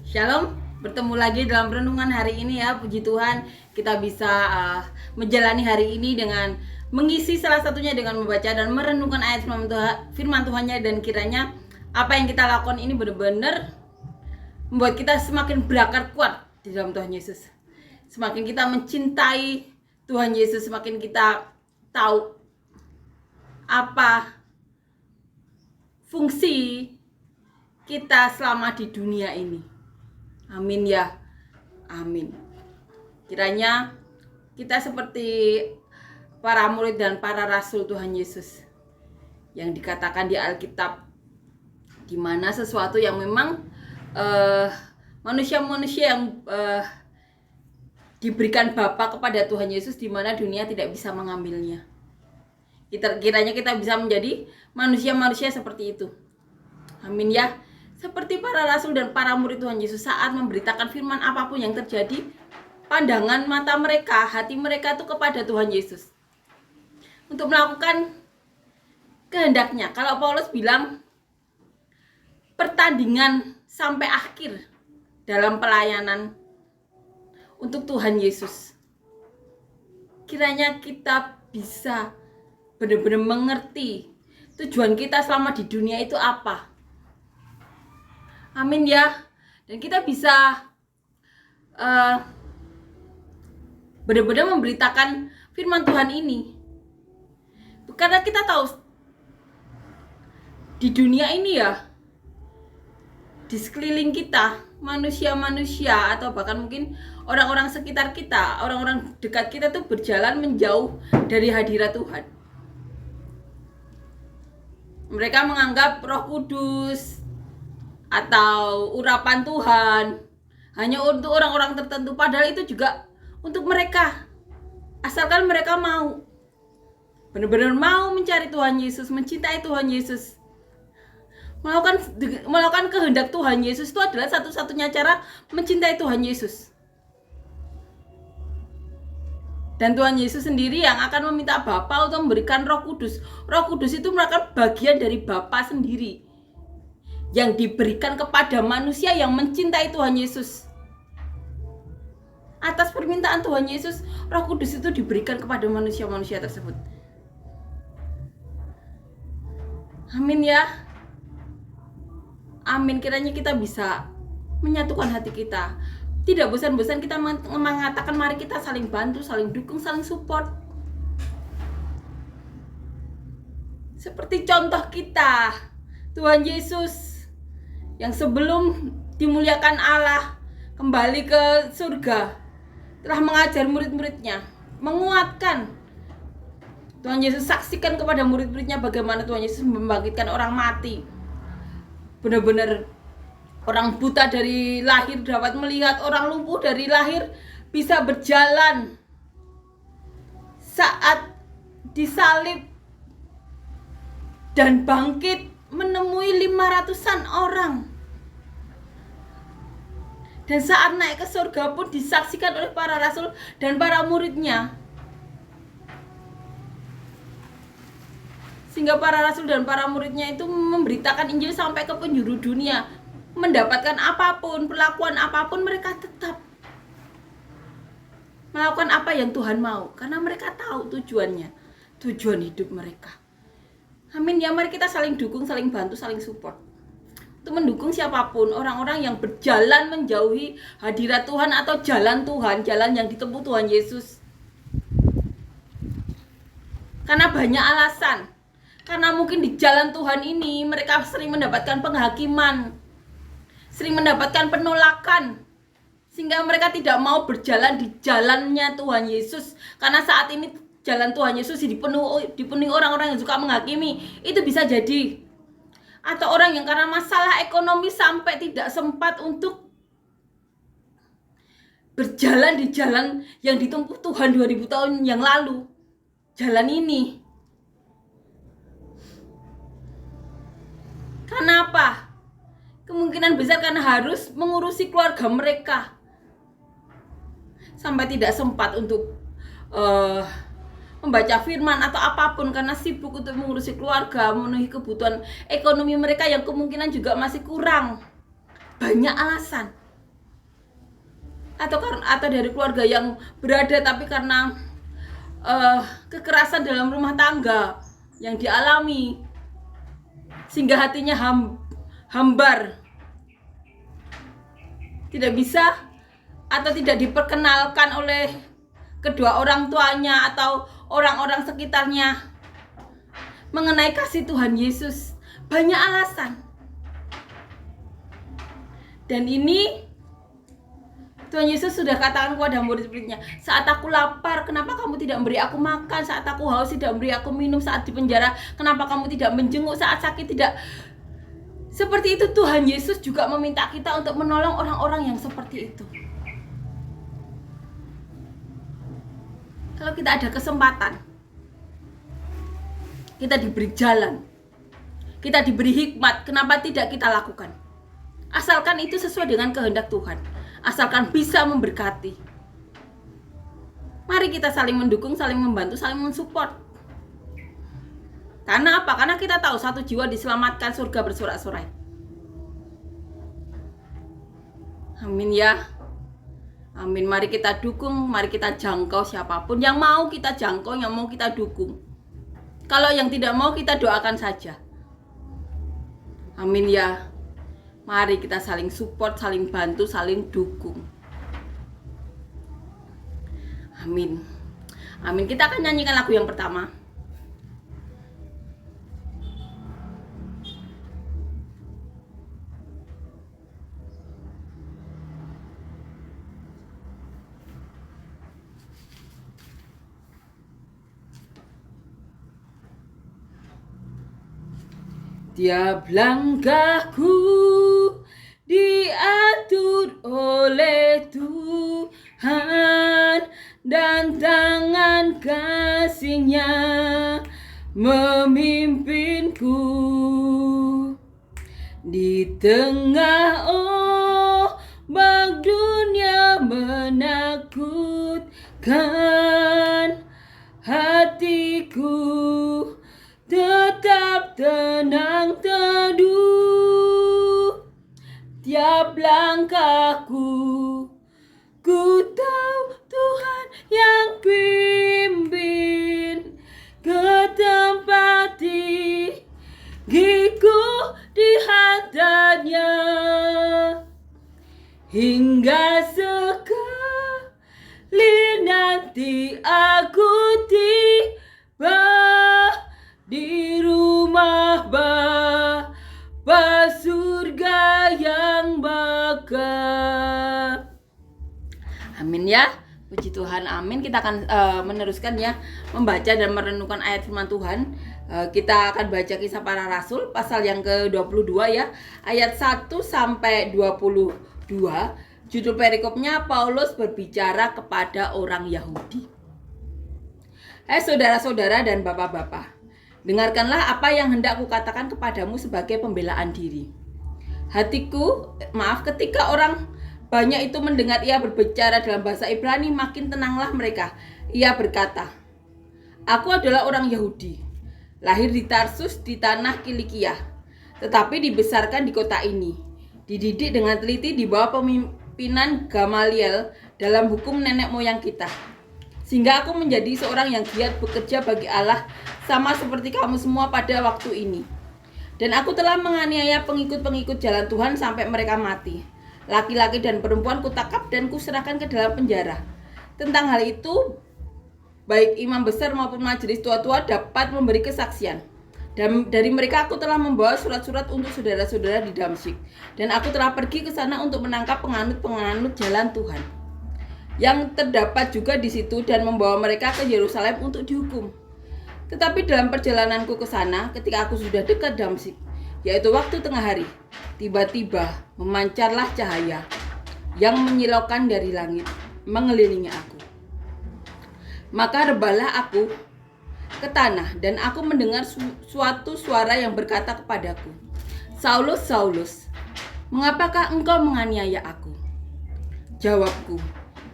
Shalom, bertemu lagi dalam renungan hari ini ya. Puji Tuhan, kita bisa menjalani hari ini dengan mengisi salah satunya dengan membaca dan merenungkan ayat firman Tuhannya, dan kiranya apa yang kita lakukan ini benar-benar membuat kita semakin berakar kuat di dalam Tuhan Yesus. Semakin kita mencintai Tuhan Yesus, semakin kita tahu apa fungsi kita selama di dunia ini. Amin ya, amin. Kiranya kita seperti para murid dan para rasul Tuhan Yesus yang dikatakan di Alkitab, di mana sesuatu yang memang manusia-manusia yang diberikan Bapa kepada Tuhan Yesus, di mana dunia tidak bisa mengambilnya. Kiranya kita bisa menjadi manusia-manusia seperti itu. Amin ya. Seperti para rasul dan para murid Tuhan Yesus saat memberitakan firman apapun yang terjadi, pandangan mata mereka, hati mereka itu kepada Tuhan Yesus untuk melakukan kehendaknya. Kalau Paulus bilang pertandingan sampai akhir dalam pelayanan untuk Tuhan Yesus. Kiranya kita bisa benar-benar mengerti tujuan kita selama di dunia itu apa. Amin ya. Dan kita bisa benar-benar memberitakan firman Tuhan ini, karena kita tahu di dunia ini ya, di sekeliling kita, manusia-manusia atau bahkan mungkin orang-orang sekitar kita, orang-orang dekat kita tuh berjalan menjauh dari hadirat Tuhan. Mereka menganggap Roh Kudus atau urapan Tuhan hanya untuk orang-orang tertentu, padahal itu juga untuk mereka, asalkan mereka mau benar-benar mau mencari Tuhan Yesus, mencintai Tuhan Yesus, melakukan kehendak Tuhan Yesus. Itu adalah satu-satunya cara mencintai Tuhan Yesus. Dan Tuhan Yesus sendiri yang akan meminta Bapa untuk memberikan Roh Kudus. Roh Kudus itu merupakan bagian dari Bapa sendiri yang diberikan kepada manusia yang mencintai Tuhan Yesus. Atas permintaan Tuhan Yesus, Roh Kudus itu diberikan kepada manusia-manusia tersebut. Amin ya. Amin. Kiranya kita bisa menyatukan hati kita. Tidak bosan-bosan kita mengatakan mari kita saling bantu, saling dukung, saling support. Seperti contoh kita, Tuhan Yesus yang sebelum dimuliakan Allah kembali ke surga telah mengajar murid-muridnya, menguatkan. Tuhan Yesus saksikan kepada murid-muridnya bagaimana Tuhan Yesus membangkitkan orang mati. Benar-benar orang buta dari lahir dapat melihat, orang lumpuh dari lahir bisa berjalan. Saat disalib dan bangkit menemui 500-an orang. Dan saat naik ke surga pun disaksikan oleh para rasul dan para muridnya. Sehingga para rasul dan para muridnya itu memberitakan Injil sampai ke penjuru dunia. Mendapatkan apapun, perlakuan apapun, mereka tetap melakukan apa yang Tuhan mau. Karena mereka tahu tujuannya, tujuan hidup mereka. Amin ya, mari kita saling dukung, saling bantu, saling support. Untuk mendukung siapapun, orang-orang yang berjalan menjauhi hadirat Tuhan atau jalan Tuhan, jalan yang ditempuh Tuhan Yesus. Karena banyak alasan. Karena mungkin di jalan Tuhan ini mereka sering mendapatkan penghakiman, sering mendapatkan penolakan, sehingga mereka tidak mau berjalan di jalannya Tuhan Yesus. Karena saat ini jalan Tuhan Yesus dipenuhi orang-orang yang suka menghakimi. Itu bisa jadi. Atau orang yang karena masalah ekonomi sampai tidak sempat untuk berjalan di jalan yang ditempuh Tuhan 2000 tahun yang lalu. Jalan ini. Kenapa? Kemungkinan besar karena harus mengurusi keluarga mereka. Sampai tidak sempat untuk membaca firman atau apapun karena sibuk untuk mengurusi keluarga, memenuhi kebutuhan ekonomi mereka yang kemungkinan juga masih kurang. banyak alasan. Atau dari keluarga yang berada, tapi karena kekerasan dalam rumah tangga yang dialami, sehingga hatinya hambar, tidak bisa atau tidak diperkenalkan oleh kedua orang tuanya atau orang-orang sekitarnya mengenai kasih Tuhan Yesus. Banyak alasan. Dan ini Tuhan Yesus sudah katakan kepada murid-muridnya, saat aku lapar, kenapa kamu tidak memberi aku makan? Saat aku haus, tidak memberi aku minum? Saat di penjara, kenapa kamu tidak menjenguk? Saat sakit, tidak. Seperti itu Tuhan Yesus juga meminta kita untuk menolong orang-orang yang seperti itu. Kalau kita ada kesempatan, kita diberi jalan, kita diberi hikmat, kenapa tidak kita lakukan? Asalkan itu sesuai dengan kehendak Tuhan, asalkan bisa memberkati. Mari kita saling mendukung, saling membantu, saling mensupport. Karena apa? Karena kita tahu satu jiwa diselamatkan, surga bersorak-sorai. Amin ya. Amin. Mari kita dukung, mari kita jangkau siapapun yang mau kita jangkau, yang mau kita dukung. Kalau yang tidak mau, kita doakan saja. Amin ya. Mari kita saling support, saling bantu, saling dukung. Amin. Amin. Kita akan nyanyikan lagu yang pertama. Tiap langkahku diatur oleh Tuhan, dan tangan kasih-Nya memimpinku. Di tengah ombak dunia menakutkan, hatiku tetap tenang teduh. Tiap langkahku, ku tahu Tuhan yang pimpin ke tempat gigiku di hadiratnya, hingga sekali nanti aku tiba di rumah Bapa, surga yang bakal. Amin ya. Puji Tuhan, amin. Kita akan meneruskan ya, membaca dan merenungkan ayat firman Tuhan. Kita akan baca Kisah Para Rasul pasal yang ke-22 ya, ayat 1 sampai 22. Judul perikopnya, Paulus berbicara kepada orang Yahudi. Hai saudara-saudara dan bapak-bapak, dengarkanlah apa yang hendak kukatakan kepadamu sebagai pembelaan diri. Ketika orang banyak itu mendengar ia berbicara dalam bahasa Ibrani, makin tenanglah mereka. Ia berkata, aku adalah orang Yahudi, lahir di Tarsus di tanah Kilikia, tetapi dibesarkan di kota ini, dididik dengan teliti di bawah pemimpinan Gamaliel dalam hukum nenek moyang kita, sehingga aku menjadi seorang yang giat bekerja bagi Allah, sama seperti kamu semua pada waktu ini. Dan aku telah menganiaya pengikut-pengikut jalan Tuhan sampai mereka mati. Laki-laki dan perempuan kutakap dan kuserahkan ke dalam penjara. Tentang hal itu, baik imam besar maupun majelis tua-tua dapat memberi kesaksian. Dan dari mereka aku telah membawa surat-surat untuk saudara-saudara di Damsyik. Dan aku telah pergi ke sana untuk menangkap penganut-penganut jalan Tuhan yang terdapat juga di situ, dan membawa mereka ke Yerusalem untuk dihukum. Tetapi dalam perjalananku ke sana, ketika aku sudah dekat Damsyik, yaitu waktu tengah hari, tiba-tiba memancarlah cahaya yang menyilaukan dari langit mengelilingi aku. Maka rebalah aku ke tanah, dan aku mendengar suatu suara yang berkata kepadaku, Saulus, Saulus, mengapakah engkau menganiaya aku? Jawabku,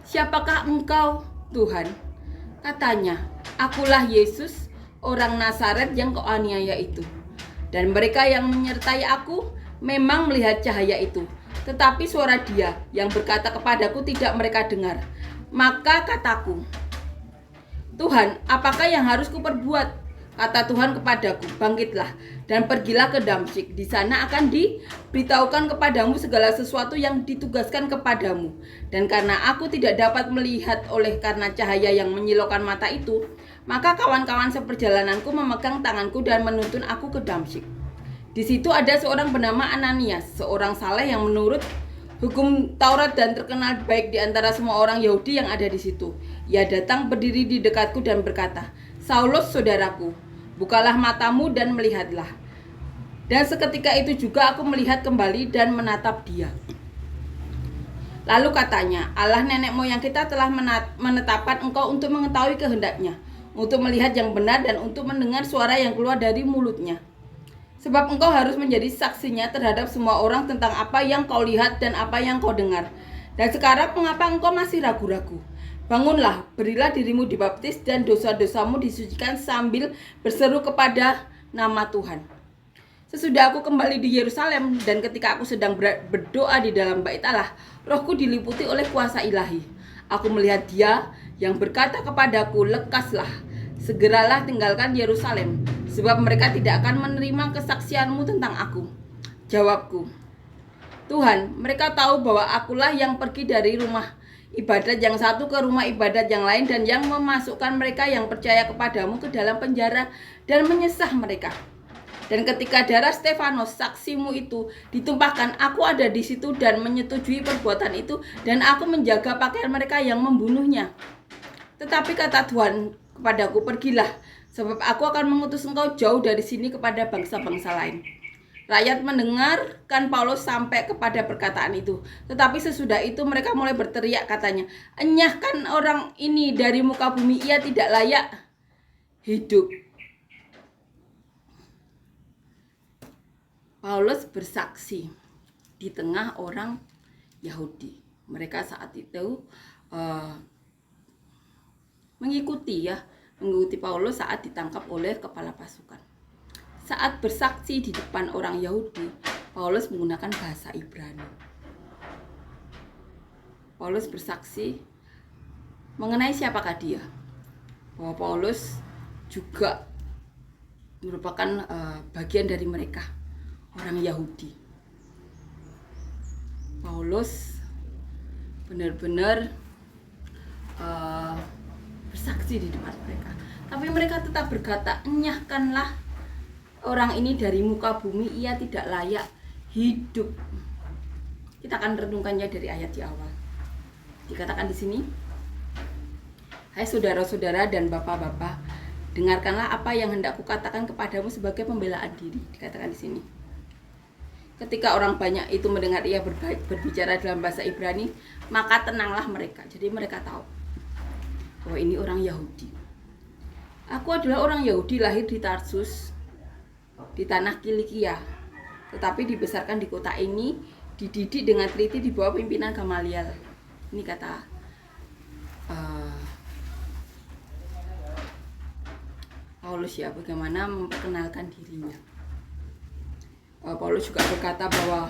siapakah engkau, Tuhan? Katanya, akulah Yesus, orang Nazaret yang kau aniaya itu. Dan mereka yang menyertai aku memang melihat cahaya itu, tetapi suara Dia yang berkata kepadaku tidak mereka dengar. Maka kataku, Tuhan, apakah yang harus kuperbuat? Kata Tuhan kepadaku, bangkitlah dan pergilah ke Damsyik. Di sana akan diberitahukan kepadamu segala sesuatu yang ditugaskan kepadamu. Dan karena aku tidak dapat melihat oleh karena cahaya yang menyilaukan mata itu, maka kawan-kawan seperjalananku memegang tanganku dan menuntun aku ke Damsyik. Di situ ada seorang bernama Ananias, seorang saleh yang menurut hukum Taurat dan terkenal baik di antara semua orang Yahudi yang ada di situ. Ia datang berdiri di dekatku dan berkata, Saulus, saudaraku, bukalah matamu dan melihatlah. Dan seketika itu juga aku melihat kembali dan menatap dia. Lalu katanya, Allah nenek moyang kita telah menetapkan engkau untuk mengetahui kehendaknya, untuk melihat yang benar dan untuk mendengar suara yang keluar dari mulutnya. Sebab engkau harus menjadi saksinya terhadap semua orang tentang apa yang kau lihat dan apa yang kau dengar. Dan sekarang mengapa engkau masih ragu-ragu? Bangunlah, berilah dirimu dibaptis dan dosa-dosamu disucikan sambil berseru kepada nama Tuhan. Sesudah aku kembali di Yerusalem dan ketika aku sedang berdoa di dalam bait Allah, rohku diliputi oleh kuasa ilahi. Aku melihat Dia yang berkata kepadaku, lekaslah, segeralah tinggalkan Yerusalem, sebab mereka tidak akan menerima kesaksianmu tentang aku. Jawabku, Tuhan, mereka tahu bahwa akulah yang pergi dari rumah ibadat yang satu ke rumah ibadat yang lain dan yang memasukkan mereka yang percaya kepadamu ke dalam penjara dan menyesah mereka. Dan ketika darah Stefanus saksimu itu ditumpahkan, aku ada di situ dan menyetujui perbuatan itu dan aku menjaga pakaian mereka yang membunuhnya. Tetapi kata Tuhan kepadaku, pergilah, sebab aku akan mengutus engkau jauh dari sini kepada bangsa-bangsa lain. Rakyat mendengarkan Paulus sampai kepada perkataan itu. Tetapi sesudah itu mereka mulai berteriak, katanya, enyahkan orang ini dari muka bumi, ia tidak layak hidup. Paulus bersaksi di tengah orang Yahudi. Mereka saat itu mengikuti Paulus saat ditangkap oleh kepala pasukan. Saat bersaksi di depan orang Yahudi, Paulus menggunakan bahasa Ibrani. Paulus bersaksi mengenai siapakah dia. Bahwa Paulus juga merupakan bagian dari mereka, orang Yahudi. Paulus benar-benar bersaksi di depan mereka. Tapi mereka tetap berkata, enyahkanlah orang ini dari muka bumi, ia tidak layak hidup. Kita akan renungkannya dari ayat di awal. Dikatakan di sini, hai saudara-saudara dan bapak-bapak, dengarkanlah apa yang hendak kukatakan kepadamu sebagai pembelaan diri. Dikatakan di sini. Ketika orang banyak itu mendengar ia berbicara dalam bahasa Ibrani, maka tenanglah mereka. Jadi mereka tahu bahwa ini orang Yahudi. Aku adalah orang Yahudi, lahir di Tarsus, di tanah Kilikia, tetapi dibesarkan di kota ini, dididik dengan teliti di bawah pimpinan Gamaliel. Ini kata Paulus ya, bagaimana memperkenalkan dirinya. Paulus juga berkata bahwa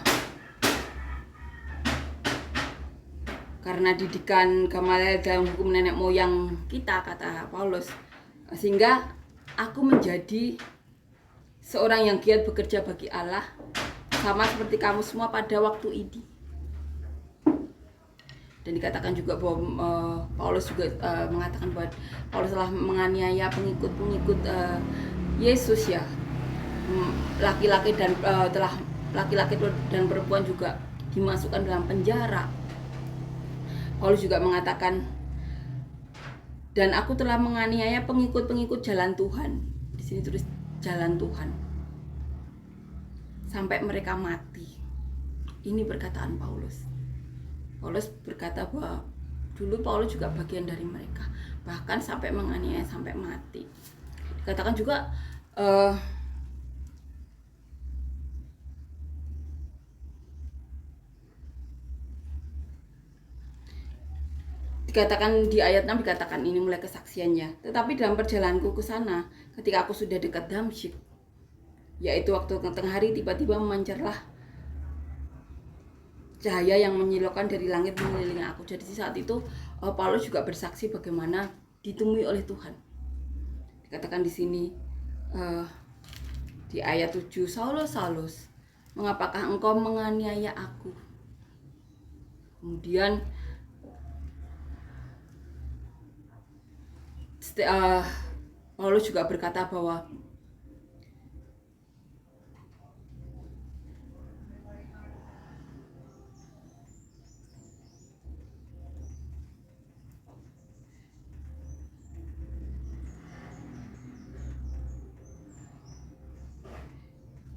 karena didikan Gamaliel dalam hukum nenek moyang kita, kata Paulus, sehingga aku menjadi seorang yang giat bekerja bagi Allah, sama seperti kamu semua pada waktu ini. Dan dikatakan juga bahwa Paulus juga mengatakan bahwa Paulus telah menganiaya pengikut-pengikut Yesus ya, laki-laki dan perempuan juga dimasukkan dalam penjara. Paulus juga mengatakan, dan aku telah menganiaya pengikut-pengikut jalan Tuhan. Di sini tulis jalan Tuhan sampai mereka mati. Ini perkataan Paulus. Paulus berkata bahwa dulu Paulus juga bagian dari mereka, bahkan sampai menganiaya sampai mati. Dikatakan juga dikatakan di ayat 6, dikatakan ini mulai kesaksiannya. Tetapi dalam perjalananku ke sana, ketika aku sudah dekat Damsyik, yaitu waktu tengah hari, tiba-tiba memancarlah cahaya yang menyilaukan dari langit mengelilingi aku. Jadi saat itu Paulus juga bersaksi bagaimana ditemui oleh Tuhan. Dikatakan di sini di ayat 7, Saulus, Saulus, mengapakah engkau menganiaya aku? Kemudian Paulus juga berkata bahwa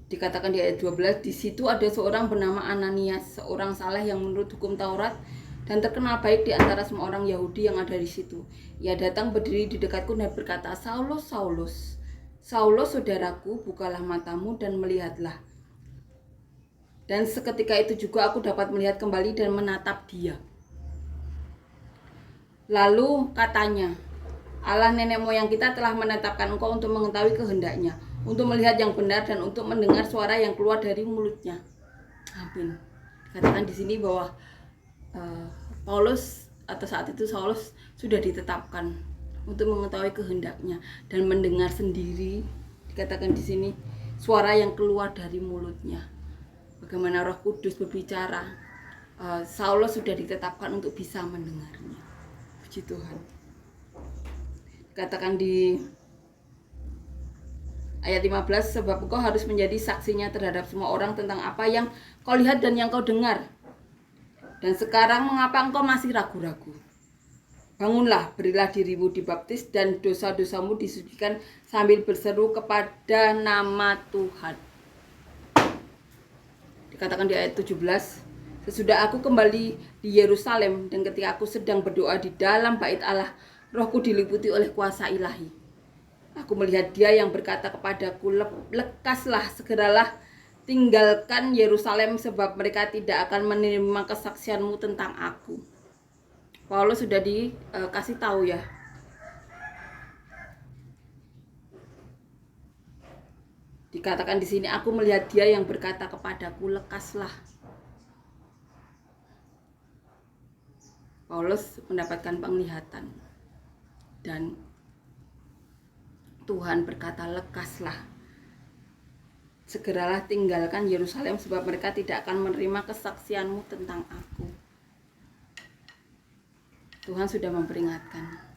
dikatakan di ayat 12, di situ ada seorang bernama Ananias, seorang saleh yang menurut hukum Taurat dan terkenal baik di antara semua orang Yahudi yang ada di situ. Ia datang berdiri di dekatku dan berkata, Saulus, Saulus, Saulus saudaraku, bukalah matamu dan melihatlah. Dan seketika itu juga aku dapat melihat kembali dan menatap dia. Lalu katanya, Allah nenek moyang kita telah menetapkan engkau untuk mengetahui kehendaknya, untuk melihat yang benar dan untuk mendengar suara yang keluar dari mulutnya. Amin. Dikatakan di sini bahwa Paulus atau saat itu Saulus sudah ditetapkan untuk mengetahui kehendaknya dan mendengar sendiri. Dikatakan di sini suara yang keluar dari mulutnya. Bagaimana Roh Kudus berbicara, Saulus sudah ditetapkan untuk bisa mendengarnya. Puji Tuhan. Dikatakan di ayat 15, sebab engkau harus menjadi saksinya terhadap semua orang tentang apa yang kau lihat dan yang kau dengar. Dan sekarang mengapa engkau masih ragu-ragu? Bangunlah, berilah dirimu dibaptis dan dosa-dosamu disucikan sambil berseru kepada nama Tuhan. Dikatakan di ayat 17, sesudah aku kembali di Yerusalem dan ketika aku sedang berdoa di dalam bait Allah, rohku diliputi oleh kuasa ilahi. Aku melihat dia yang berkata kepadaku, lekaslah, segeralah tinggalkan Yerusalem sebab mereka tidak akan menerima kesaksianmu tentang aku. Paulus sudah dikasih tahu ya. Dikatakan di sini, aku melihat dia yang berkata kepadaku, lekaslah. Paulus mendapatkan penglihatan dan Tuhan berkata, lekaslah. Segeralah tinggalkan Yerusalem sebab mereka tidak akan menerima kesaksianmu tentang aku. Tuhan sudah memperingatkan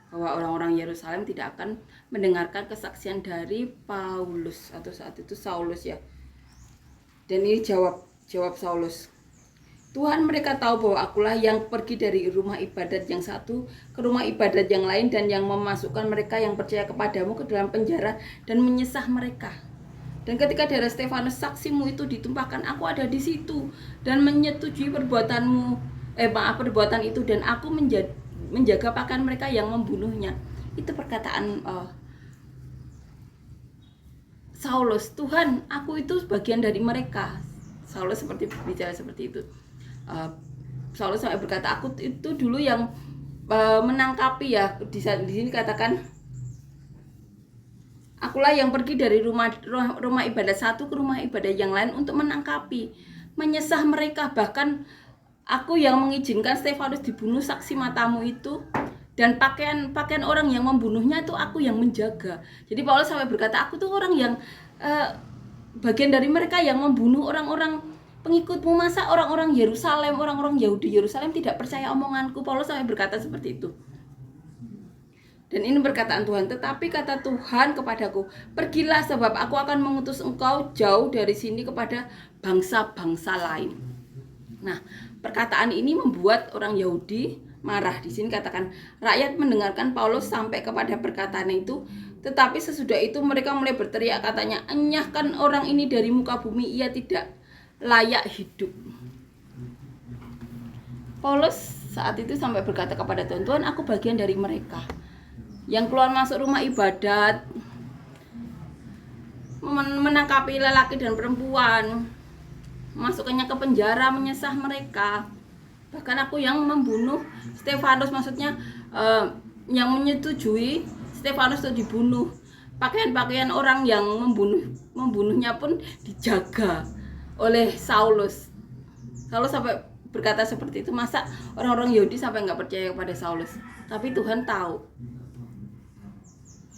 bahwa orang-orang Yerusalem tidak akan mendengarkan kesaksian dari Paulus atau saat itu Saulus ya. Dan ini jawab Saulus. Tuhan, mereka tahu bahwa akulah yang pergi dari rumah ibadat yang satu ke rumah ibadat yang lain dan yang memasukkan mereka yang percaya kepadamu ke dalam penjara dan menyesah mereka. Dan ketika darah Stefanus saksimu itu ditumpahkan, aku ada di situ dan menyetujui perbuatan itu dan aku menjaga pakaian mereka yang membunuhnya. Itu perkataan Saulus. Tuhan, aku itu bagian dari mereka. Saulus seperti bicara seperti itu. Saulus sampai berkata, aku itu dulu yang menangkapi ya. Di sini katakan, akulah yang pergi dari rumah ibadat satu ke rumah ibadat yang lain untuk menangkapi, menyesah mereka. Bahkan aku yang mengizinkan Stefanus dibunuh saksi matamu itu, dan pakaian orang yang membunuhnya itu aku yang menjaga. Jadi Paulus sampai berkata, aku tuh orang yang bagian dari mereka yang membunuh orang-orang pengikutmu. Masa orang-orang Yerusalem, orang-orang Yahudi Yerusalem tidak percaya omonganku? Paulus sampai berkata seperti itu. Dan ini perkataan Tuhan, tetapi kata Tuhan kepadaku, pergilah sebab aku akan mengutus engkau jauh dari sini kepada bangsa-bangsa lain. Nah, perkataan ini membuat orang Yahudi marah. Di sini katakan, rakyat mendengarkan Paulus sampai kepada perkataan itu, tetapi sesudah itu mereka mulai berteriak, katanya, enyahkan orang ini dari muka bumi, ia tidak layak hidup. Paulus saat itu sampai berkata kepada Tuhan, Tuhan, aku bagian dari mereka yang keluar masuk rumah ibadat, menangkapi lelaki dan perempuan, masukkannya ke penjara, menyesah mereka. Bahkan aku yang membunuh Stefanus, maksudnya yang menyetujui Stefanus itu dibunuh. Pakaian-pakaian orang yang membunuhnya pun dijaga oleh Saulus. Saulus sampai berkata seperti itu. Masa orang-orang Yahudi sampai nggak percaya kepada Saulus? Tapi Tuhan tahu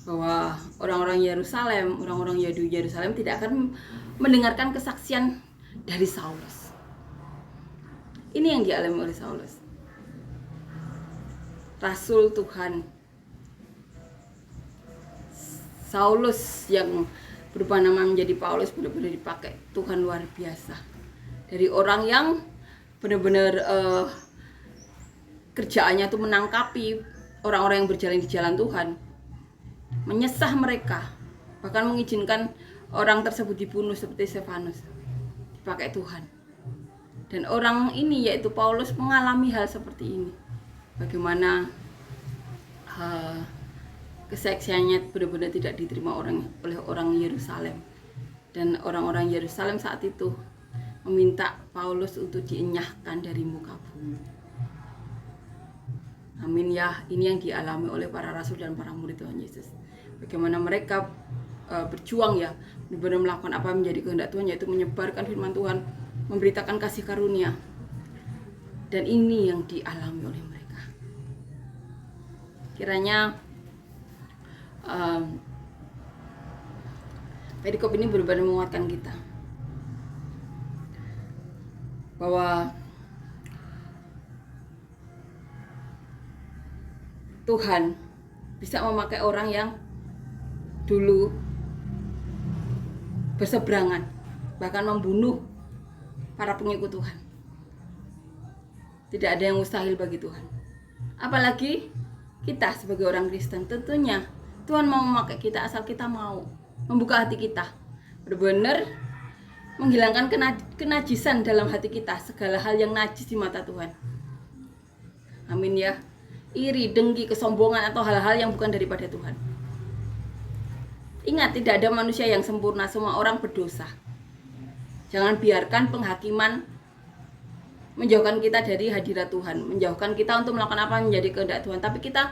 bahwa orang-orang Yerusalem, orang-orang Yahudi Yerusalem tidak akan mendengarkan kesaksian dari Saulus. Ini yang dialami oleh Saulus, Rasul Tuhan. Saulus yang berubah nama menjadi Paulus benar-benar dipakai Tuhan luar biasa. Dari orang yang benar-benar kerjaannya itu menangkapi orang-orang yang berjalan di jalan Tuhan, menyesah mereka, bahkan mengizinkan orang tersebut dibunuh seperti Stefanus, dipakai Tuhan. Dan orang ini yaitu Paulus mengalami hal seperti ini. Bagaimana kesaksiannya benar-benar tidak diterima oleh orang Yerusalem. Dan orang-orang Yerusalem saat itu meminta Paulus untuk dienyahkan dari muka bumi. Amin ya, ini yang dialami oleh para rasul dan para murid Tuhan Yesus. Bagaimana mereka berjuang ya, benar-benar melakukan apa yang menjadi kehendak Tuhan, yaitu menyebarkan firman Tuhan, memberitakan kasih karunia. Dan ini yang dialami oleh mereka. Kiranya perikop ini benar-benar menguatkan kita bahwa Tuhan bisa memakai orang yang dulu berseberangan, bahkan membunuh para pengikut Tuhan. Tidak ada yang mustahil bagi Tuhan. Apalagi kita sebagai orang Kristen, tentunya Tuhan mau memakai kita asal kita mau membuka hati kita, benar-benar menghilangkan kenajisan dalam hati kita, segala hal yang najis di mata Tuhan. Amin ya. Iri, dengki, kesombongan atau hal-hal yang bukan daripada Tuhan. Ingat, tidak ada manusia yang sempurna, semua orang berdosa. Jangan biarkan penghakiman menjauhkan kita dari hadirat Tuhan, menjauhkan kita untuk melakukan apa yang menjadi kehendak Tuhan. Tapi kita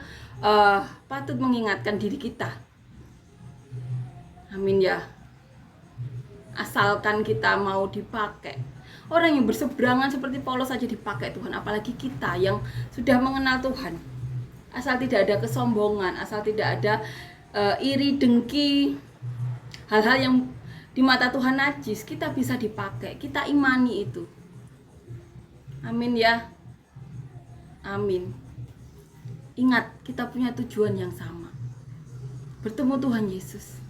patut mengingatkan diri kita. Amin ya. Asalkan kita mau dipakai. Orang yang berseberangan seperti Paulus saja dipakai Tuhan, apalagi kita yang sudah mengenal Tuhan. Asal tidak ada kesombongan, asal tidak ada iri, dengki, hal-hal yang di mata Tuhan najis, kita bisa dipakai. Kita imani itu. Amin ya. Amin. Ingat, kita punya tujuan yang sama. Bertemu Tuhan Yesus.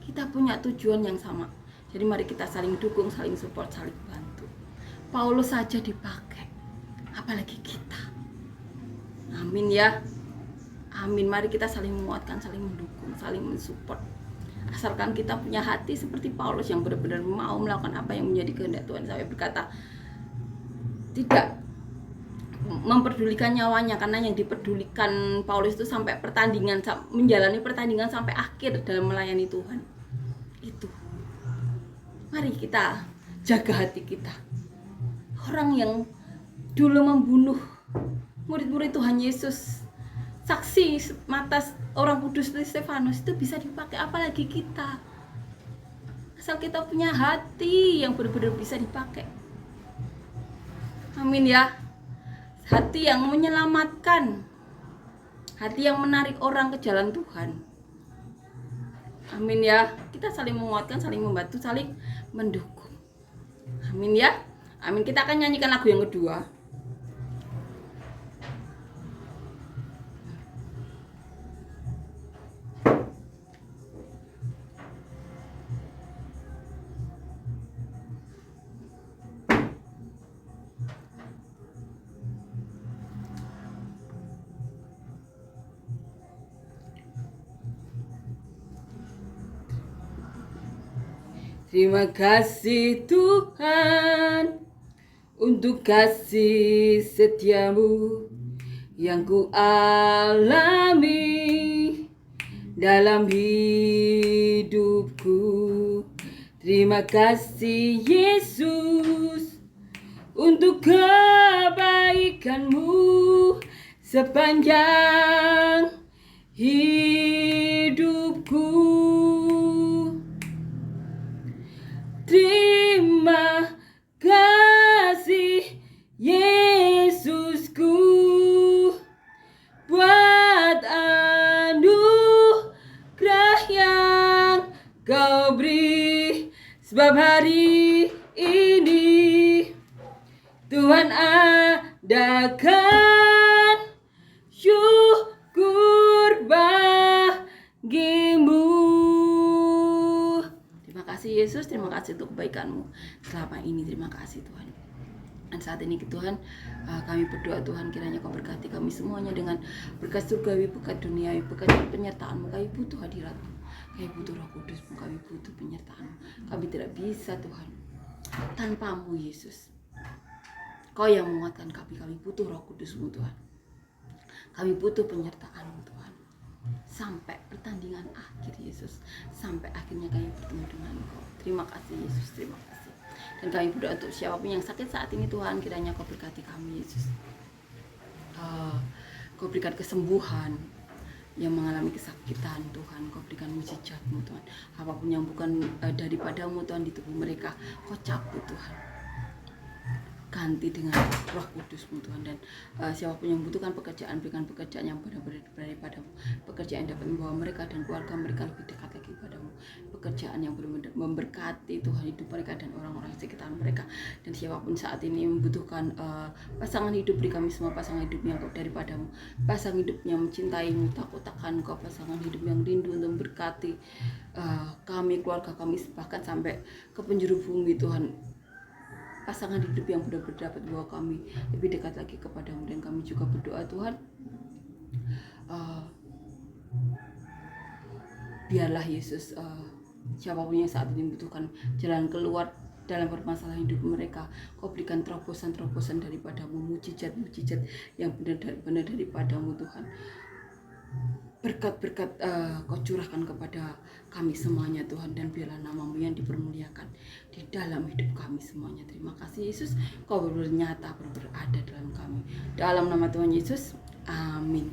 Kita punya tujuan yang sama. Jadi mari kita saling dukung, saling support, saling bantu. Paulus saja dipakai, apalagi kita. Amin ya. Amin. Mari kita saling menguatkan, saling mendukung, saling mensupport. Asalkan kita punya hati seperti Paulus yang benar-benar mau melakukan apa yang menjadi kehendak Tuhan. Saya berkata, tidak memperdulikan nyawanya, karena yang dipedulikan Paulus itu sampai pertandingan, menjalani pertandingan sampai akhir dalam melayani Tuhan. Itu. Mari kita jaga hati kita. Orang yang dulu membunuh murid-murid Tuhan Yesus, saksi mata orang kudus seperti Stefanus, itu bisa dipakai, apalagi kita. Asal kita punya hati yang benar-benar bisa dipakai. Amin ya. Hati yang menyelamatkan, hati yang menarik orang ke jalan Tuhan. Amin ya. Kita saling menguatkan, saling membantu, saling mendukung. Amin ya. Amin. Kita akan nyanyikan lagu yang kedua. Terima kasih Tuhan untuk kasih setiamu yang ku alami dalam hidupku. Terima kasih Yesus untuk kebaikanmu sepanjang hidupku. Terima kasih hari ini Tuhan adakan syukur bagimu. Terima kasih Yesus, terima kasih untuk kebaikan-Mu selama ini. Terima kasih Tuhan. Dan saat ini Tuhan, kami berdoa Tuhan, kiranya Kau berkati kami semuanya dengan berkat surgawi, berkat duniawi, berkat penyertaan-Mu. Kami butuh hadirat-Mu, kami butuh Roh Kudus-Mu, kami butuh penyertaan-Mu. Kami tidak bisa Tuhan tanpa-Mu Yesus. Kau yang menguatkan kami butuh Roh Kudus-Mu Tuhan. Kami butuh penyertaan-Mu Tuhan. Sampai pertandingan akhir Yesus, sampai akhirnya kami bertemu dengan Kau. Terima kasih Yesus, terima kasih. Dan kami berdoa untuk siapapun yang sakit saat ini Tuhan, kiranya Kau berkati kami Yesus. Kau berikan kesembuhan yang mengalami kesakitan Tuhan. Kau berikan mujizat-Mu Tuhan. Apapun yang bukan daripada-Mu Tuhan di tubuh mereka, Kau cabut Tuhan. Ganti dengan Roh Kudus-Mu Tuhan. Dan siapapun yang membutuhkan pekerjaan, berikan pekerjaan yang benar-benar daripada-Mu, pekerjaan yang dapat membawa mereka dan keluarga mereka lebih dekat lagi padamu, pekerjaan yang benar-benar memberkati Tuhan hidup mereka dan orang-orang sekitar mereka. Dan siapapun saat ini membutuhkan pasangan hidup, beri kami semua pasangan hidup yang daripada-Mu, pasangan hidup yang mencintai-Mu, takut akan Kau, pasangan hidup yang rindu untuk memberkati kami, keluarga kami, bahkan sampai ke penjuru bumi Tuhan. Pasangan hidup yang benar-benar dapat bawa kami lebih dekat lagi kepada-Mu. Dan kami juga berdoa Tuhan, biarlah Yesus, siapapun yang saat ini membutuhkan jalan keluar dalam permasalahan hidup mereka, Kau berikan terobosan-terobosan daripada-Mu, mujizat-mujizat yang benar-benar daripada-Mu Tuhan. Berkat-berkat Kau curahkan kepada kami semuanya Tuhan, dan biarlah nama-Mu yang dipermuliakan di dalam hidup kami semuanya. Terima kasih Yesus, Kau benar-benar nyata, benar-benar ada dalam kami. Dalam nama Tuhan Yesus, amin.